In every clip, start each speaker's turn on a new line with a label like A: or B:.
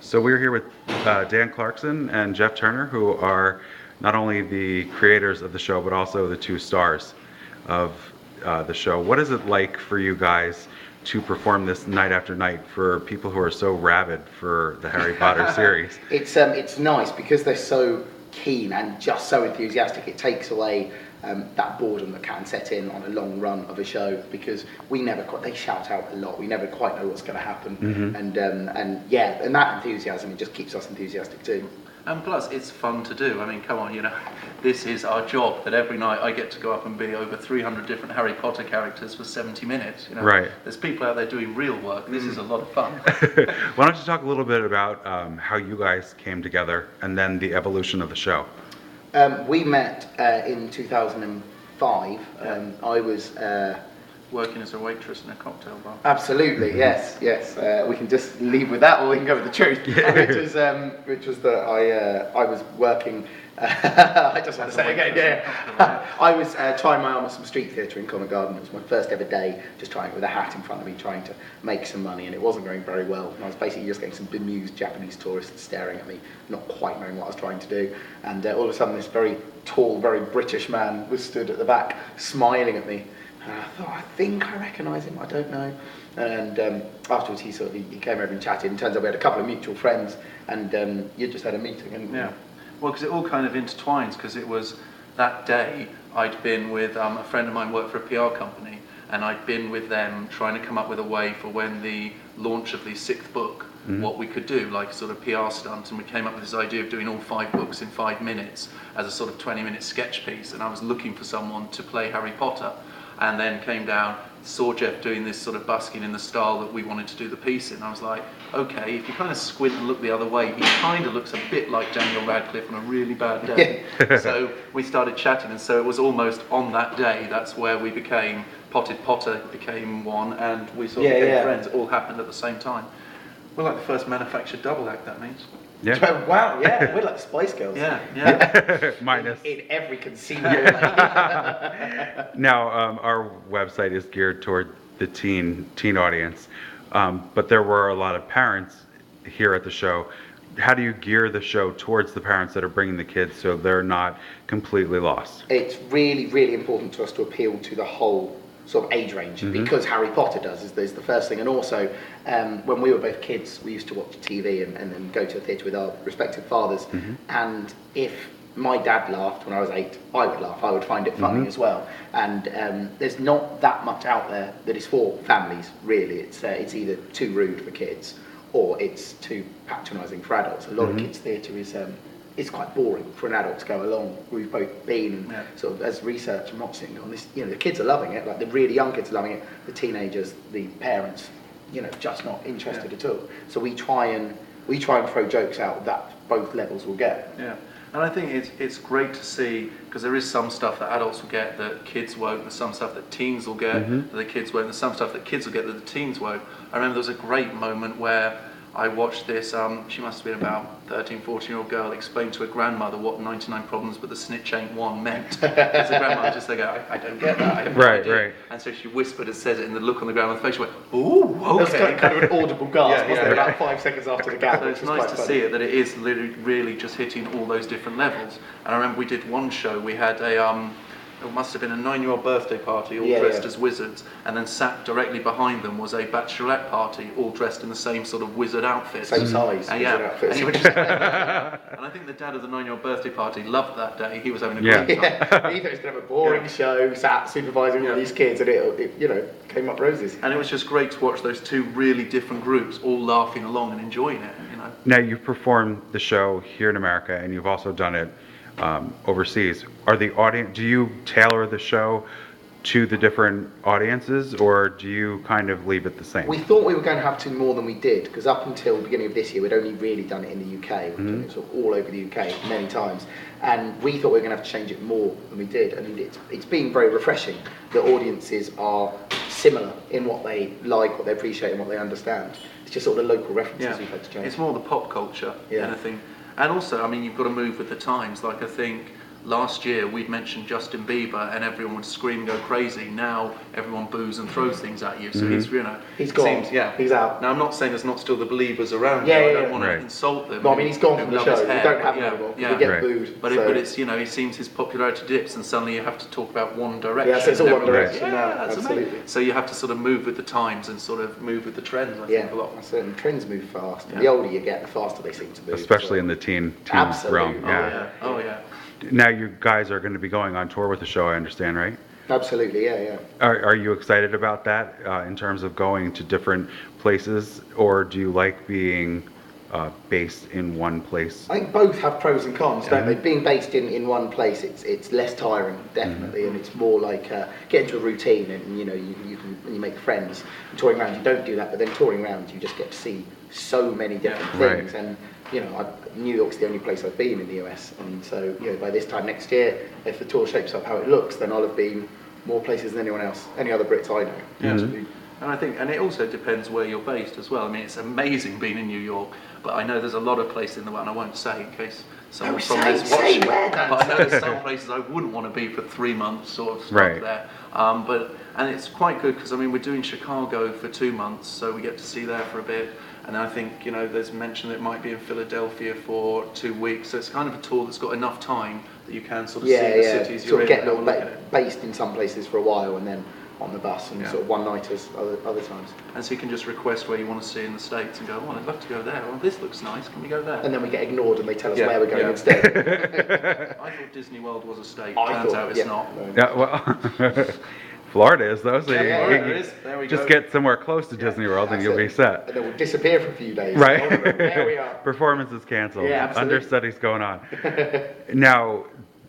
A: So we're here with Dan Clarkson and Jeff Turner, who are not only the creators of the show, but also the two stars of the show. What is it like for you guys to perform this night after night for people who are so rabid for the Harry Potter series?
B: It's nice because they're so keen and just so enthusiastic. It takes away that boredom that can set in on a long run of a show, because they shout out a lot. We never quite know what's going to happen, and that enthusiasm, it just keeps us enthusiastic too.
C: And plus, it's fun to do. I mean, come on, this is our job, that every night I get to go up and be over 300 different Harry Potter characters for 70 minutes.
A: Right.
C: There's people out there doing real work. This is a lot of fun.
A: Why don't you talk a little bit about how you guys came together and then the evolution of the show?
B: We met in 2005. I was
C: working as a waitress in a cocktail bar.
B: Absolutely, yes. We can just leave with that, or we can go with the truth. Which was that I was working. I just want to say it again. Yeah, I was trying my arm at some street theatre in Covent Garden. It was my first ever day, just trying it with a hat in front of me, trying to make some money, and it wasn't going very well. And I was basically just getting some bemused Japanese tourists staring at me, not quite knowing what I was trying to do. And all of a sudden, this very tall, very British man was stood at the back, smiling at me. And I thought, I think I recognise him, I don't know. And afterwards he came over and chatted, and turns out we had a couple of mutual friends, and you just had a meeting. And
C: yeah, well, because it all kind of intertwines, because it was that day I'd been with a friend of mine worked for a PR company, and I'd been with them trying to come up with a way for when the launch of the 6th book, what we could do, like a sort of PR stunt, and we came up with this idea of doing all 5 books in 5 minutes as a sort of 20-minute sketch piece, and I was looking for someone to play Harry Potter. And then came down, saw Jeff doing this sort of busking in the style that we wanted to do the piece in. I was like, okay, if you kind of squint and look the other way, he kind of looks a bit like Daniel Radcliffe on a really bad day. So we started chatting, and so it was almost on that day, that's where we became, Potted Potter became one, and we sort of became friends. It all happened at the same time. We're like the first manufactured double act, that means.
B: Yeah. Wow, yeah, we're like the Spice Girls.
A: Yeah. Minus.
B: In every conceivable way.
A: Now, our website is geared toward the teen audience, but there were a lot of parents here at the show. How do you gear the show towards the parents that are bringing the kids so they're not completely lost?
B: It's really, really important to us to appeal to the whole sort of age range, because Harry Potter is the first thing. And also, when we were both kids, we used to watch TV and then go to a theatre with our respective fathers. And if my dad laughed when I was 8, I would laugh. I would find it funny as well. And there's not that much out there that is for families, really. It's either too rude for kids or it's too patronising for adults. A lot of kids' theatre is quite boring for an adult to go along. We've both been sort of as research and watching on this. The kids are loving it. Like the really young kids are loving it. The teenagers, the parents, just not interested at all. So we try and throw jokes out that both levels will get.
C: Yeah, and I think it's great to see, because there is some stuff that adults will get that kids won't. There's some stuff that teens will get that the kids won't. There's some stuff that kids will get that the teens won't. I remember there was a great moment where I watched this, she must have been about 13, 14-year-old girl, explain to her grandmother what 99 problems but the snitch ain't one meant. Because the grandmother just like, I don't get that, I have no idea.
A: Right.
C: And so she whispered and said it, and the look on the grandmother's face, she went, ooh, okay.
B: It was kind of an audible gasp, wasn't it? About 5 seconds after the gap.
C: So it's nice to see it, that it is really just hitting all those different levels. And I remember we did one show, we had it must have been a 9-year-old birthday party, all dressed as wizards, and then sat directly behind them was a bachelorette party, all dressed in the same sort of wizard outfit.
B: Same size.
C: And, and I think the dad of the 9-year-old birthday party loved that day. He was having a great time.
B: He thought he was going to have a boring show, sat supervising all these kids, and it came up roses.
C: And it was just great to watch those two really different groups all laughing along and enjoying it.
A: Now, you've performed the show here in America, and you've also done it overseas. Do you tailor the show to the different audiences, or do you kind of leave it the same?
B: We thought we were going to have to more than we did, because up until the beginning of this year we'd only really done it in the UK. We've done it sort of all over the UK many times, and we thought we were going to have to change it more than we did, and it's been very refreshing. The audiences are similar in what they like, what they appreciate, and what they understand. It's just sort of the local references we've had to change.
C: It's more the pop culture than anything. And also, I mean, you've got to move with the times. Like, I think last year we'd mentioned Justin Bieber and everyone would scream and go crazy. Now everyone boos and throws things at you. So he's, you know,
B: He's gone. He's out.
C: Now I'm not saying there's not still the believers around.
B: Yeah,
C: you. I
B: yeah,
C: don't want to
A: Right.
C: insult them.
B: Well, I mean, he's gone
C: who
B: from the
C: love
B: show.
C: his
B: We
C: hair,
B: don't have
C: but
B: him anymore.
C: yeah.
B: We get
A: Right.
B: booed.
C: But,
B: so.
C: but it's, you know, it seems his popularity dips and suddenly you have to talk about one direction.
B: Yeah, so it's all
C: and
B: one
C: everyone
B: direction
C: goes,
B: now,
C: yeah, that's
B: absolutely.
C: amazing. So you have to sort of move with the times and sort of move with the trends, I think, a lot.
B: that's it. And trends move fast. And
C: Yeah.
B: the older you get, the faster they seem to move.
A: Especially
B: so.
A: in the teen
B: Absolutely.
A: realm.
C: Oh,
A: Yeah.
C: yeah. Oh, yeah.
A: Now you guys are going to be going on tour with the show, I understand, right?
B: Absolutely, yeah.
A: Are you excited about that in terms of going to different places, or do you like being based in one place?
B: I think both have pros and cons, don't they? Being based in one place, it's less tiring, definitely, and it's more like get into a routine, and you know you make friends. And touring around, you don't do that, but then touring around, you just get to see so many different things,
A: Right.
B: and you know, New York's the only place I've been in the US, and so you know by this time next year, if the tour shapes up how it looks, then I'll have been more places than anyone else, any other Brits I know.
C: And I think, and it also depends where you're based as well. I mean, it's amazing being in New York, but I know there's a lot of places in the world, and I won't say in case someone from
B: say-
C: this
B: say
C: watching.
B: where, Dan,
C: But I know there's some places I wouldn't want to be for 3 months, sort of stuff
A: Right.
C: there. And it's quite good because I mean we're doing Chicago for 2 months, so we get to see there for a bit. And I think you know there's mention that it might be in Philadelphia for 2 weeks, so it's kind of a tour that's got enough time that you can sort of see the cities
B: Sort
C: you're
B: of
C: in.
B: get
C: and have a look at it.
B: based in some places for a while, and then on the bus and sort of one-nighters other times.
C: And so you can just request where you want to see in the States and go, well, I'd love to go there. Well, this looks nice. Can we go there?
B: And then we get ignored and they tell us
C: Yeah,
B: where we're going
C: yeah.
B: instead.
C: I thought Disney World was a state.
B: I
C: Turns
B: thought,
C: out it's
B: yeah,
C: not.
B: no.
A: Yeah, well, Florida is though, so
C: Yeah,
A: you,
C: Florida
A: you
C: is. There we
A: just
C: go.
A: get somewhere close to Disney World and
B: That's
A: you'll
B: it.
A: be set.
B: And then we'll disappear for a few days.
A: Right.
B: Oh, there we are.
A: Performance is canceled.
B: Yeah, absolutely.
A: Understudies going on. Now,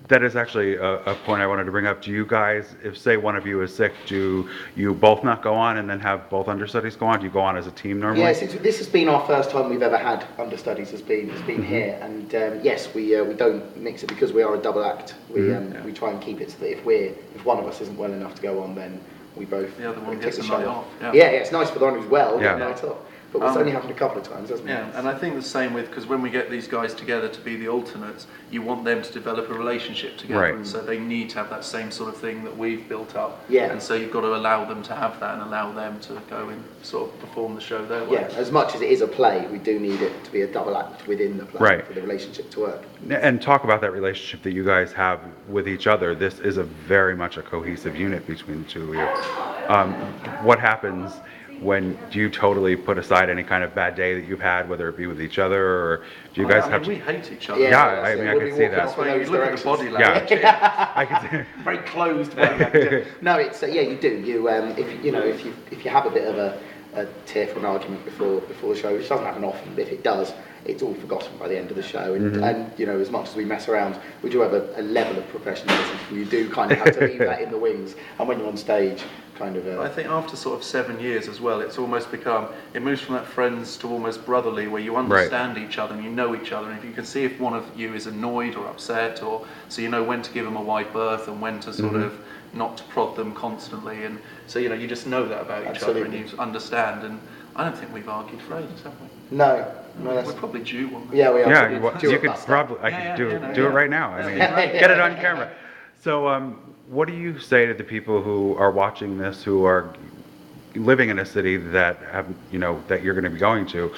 A: that is actually a point I wanted to bring up. Do you guys, if say one of you is sick, do you both not go on and then have both understudies go on? Do you go on as a team normally?
B: Yes, this has been our first time we've ever had understudies. Has been here, and yes, we don't mix it because we are a double act. We try and keep it so that if one of us isn't well enough to go on, then we both
C: The other one
B: take
C: gets
B: the
C: a
B: show
C: night
B: off.
C: off, yeah.
B: Yeah, it's nice for the one who's well,
A: Yeah.
B: get a night off. But it's only happened a couple of times, hasn't it?
C: Yeah, and I think the same with, because when we get these guys together to be the alternates, you want them to develop a relationship together.
A: Right.
C: And so they need to have that same sort of thing that we've built up.
B: Yeah.
C: And so you've got to allow them to have that and allow them to go and sort of perform the show their way.
B: Yeah, as much as it is a play, we do need it to be a double act within the play
A: Right.
B: for the relationship to work.
A: And talk about that relationship that you guys have with each other. This is a very much a cohesive unit between the two of you. What happens when do you totally put aside any kind of bad day that you've had, whether it be with each other, or do you guys
C: I
A: have
C: mean, we hate each other.
A: Yeah, I
B: that's
A: mean,
B: it.
A: I
B: We'll
A: can
B: be
A: see
B: walking
A: that.
B: off
C: Well,
B: in
C: you
B: those
C: look at the
B: directions.
C: body language.
A: I can see.
B: Very closed body language. No, it's yeah, you do. You if you have a bit of a tiff or an argument before the show, which doesn't happen often, but if it does, it's all forgotten by the end of the show. And you know, as much as we mess around, we do have a level of professionalism. You do kind of have to leave that in the wings, and when you're on stage, kind of.
C: I think after sort of 7 years as well, it's almost become, it moves from that friends to almost brotherly, where you understand each other and you know each other, and if you can see if one of you is annoyed or upset, or so you know when to give them a wide berth and when to sort of not to prod them constantly, and so you know you just know that about each other and you understand. And I don't think we've argued for ages, have we?
B: No, that's.
C: We're probably due one.
B: Yeah, we are.
A: Yeah,
B: Do
A: you
B: a
A: could
B: bust up.
A: probably. I
C: Yeah,
A: could
C: yeah, no,
A: do it
C: yeah.
A: right now. I mean,
B: Yeah.
A: get it on camera. So, what do you say to the people who are watching this, who are living in a city that have, that you're going to be going to,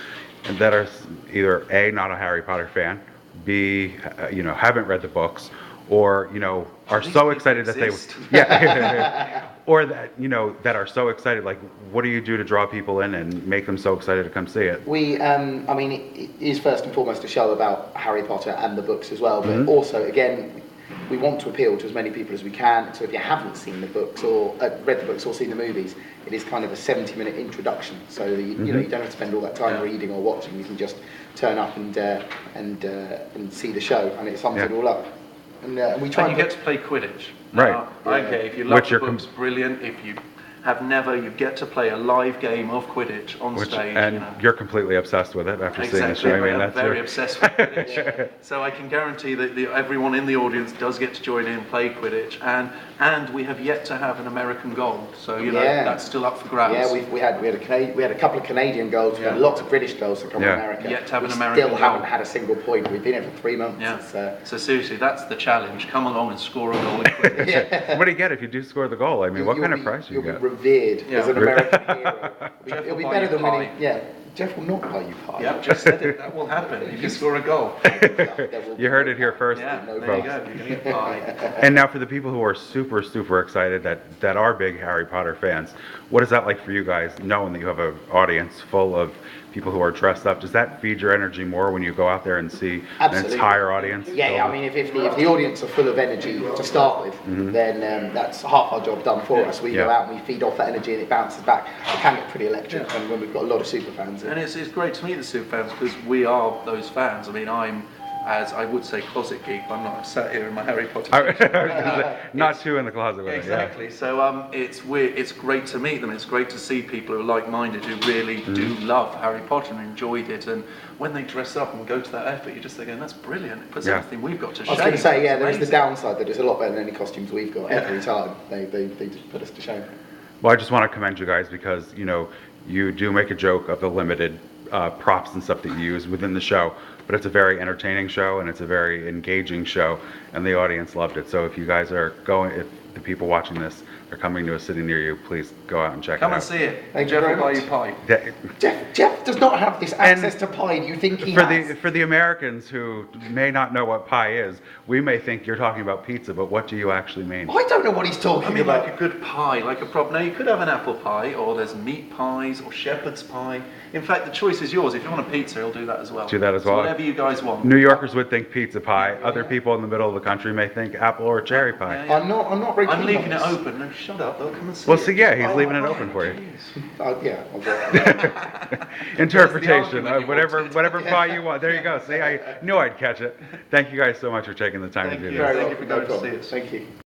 A: and that are either A, not a Harry Potter fan, B, haven't read the books, or are
C: These
A: so
C: people
A: excited that
C: exist.
A: or that that are so excited. Like, what do you do to draw people in and make them so excited to come see it?
B: We, I mean, it is first and foremost a show about Harry Potter and the books as well, but also, again, we want to appeal to as many people as we can. So if you haven't seen the books or read the books or seen the movies, it is kind of a 70-minute introduction. So you don't have to spend all that time reading or watching. You can just turn up and see the show, and it sums it all up. And we try.
C: And you get to play Quidditch.
A: Right.
C: Okay, if you love
A: Which
C: the
A: you're
C: books, brilliant. If you you get to play a live game of Quidditch on stage.
A: And
C: you know.
A: you're completely obsessed with it after seeing the
C: Exactly,
A: show. I mean,
C: I'm
A: that's
C: very obsessed with Quidditch. So I can guarantee that everyone in the audience does get to join in, play Quidditch, and we have yet to have an American gold. So you know that's still up for grabs.
B: Yeah, we had a couple of Canadian golds, we had lots of British golds from America.
C: Yet to have an
B: we
C: American
B: still haven't
C: gold.
B: had a single point. We've been here for 3 months.
C: Yeah. So seriously, that's the challenge. Come along and score a goal in Quidditch.
A: What do you get if you do score the goal? I mean, what kind of prize do you
B: You'll
A: get?
B: be revered as an American hero.
C: Jeff
B: It'll be
C: will buy
B: better
C: you
B: than
C: pie.
B: winning. Yeah, Jeff will not buy you pie.
C: Yeah, just said it. That will happen if you score a goal.
A: You heard it here first,
C: Yeah, there you
A: folks.
C: go. You're going to get pie.
A: And now for the people who are super, super excited that are big Harry Potter fans, what is that like for you guys, knowing that you have an audience full of people who are dressed up? Does that feed your energy more when you go out there and see
B: Absolutely.
A: an entire audience?
B: Yeah, I mean, if the audience are full of energy to start with, then that's half our job done for us. We go out and we feed off that energy and it bounces back. It can get pretty electric when we've got a lot of super fans.
C: And it's great to meet the super fans because we are those fans. I mean, I'm, as I would say, closet geek. I'm not sat here in my Harry Potter.
A: I was gonna say, not too in the closet with
C: Exactly.
A: it.
C: So it's great to meet them. It's great to see people who are like-minded, who really do love Harry Potter and enjoyed it. And when they dress up and go to that effort, you're just thinking, that's brilliant. It puts everything we've got to shame.
B: I was going to say,
C: It's
B: there is the
C: amazing.
B: downside that it's a lot better than any costumes we've got every time. They just put us to shame.
A: Well, I just want to commend you guys because, you know, you do make a joke of the limited props and stuff that you use within the show, but it's a very entertaining show and it's a very engaging show, and the audience loved it. So if you guys are going, if the people watching this are coming to a city near you, please go out and check
C: Come
A: it
C: and
A: out.
C: see it.
B: Thank you
C: Jeff
B: very
C: will buy
B: much.
C: you pie.
B: Jeff does not have this access to pie. You think he has?
A: For the Americans who may not know what pie is, we may think you're talking about pizza, but what do you actually mean?
B: I don't know what he's talking
C: I mean,
B: about.
C: like a good pie, like a prop. Now, you could have an apple pie, or there's meat pies, or shepherd's pie. In fact, the choice is yours. If you want a pizza, he'll do that as well.
A: Do that as
C: So
A: well.
C: whatever you guys want.
A: New Yorkers would think pizza pie. Other people in the middle of the country may think apple or cherry pie.
C: Yeah.
B: I'm not very keen
C: I'm
B: on
C: leaving it
B: this.
C: open. No, shut up. They'll come and see
A: Well,
C: it.
A: see, yeah, he's
C: Oh,
A: leaving it
C: right.
A: open for you.
B: Yeah, I'll go out.
A: Interpretation,
C: argument you
A: whatever
C: wanted.
A: pie you want. There you go. See, I knew I'd catch it. Thank you guys so much for taking the time
C: Thank
A: to do
C: you.
A: this.
B: Very
C: Thank you for
B: welcome,
C: going to
B: no
C: see
B: problem.
C: us.
B: Thank you.